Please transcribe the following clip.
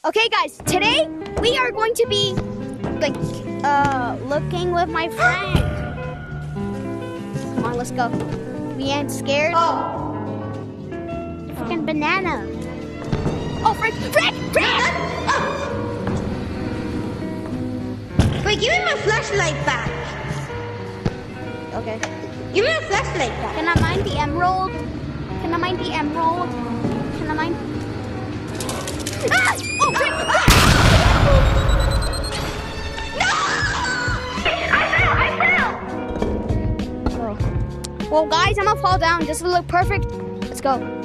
Okay, guys, today we are going to be like looking with my friend. Come on, let's go. We ain't scared. Oh, Freaking banana. Oh, Frick! oh. Wait, give me my flashlight back. Okay. Give me my flashlight back. Can I mine the emerald? Can I mine the emerald? Can I mine? Ah! Oh, Frick! I fell. Oh. Well, guys, I'm gonna fall down. This will look perfect. Let's go.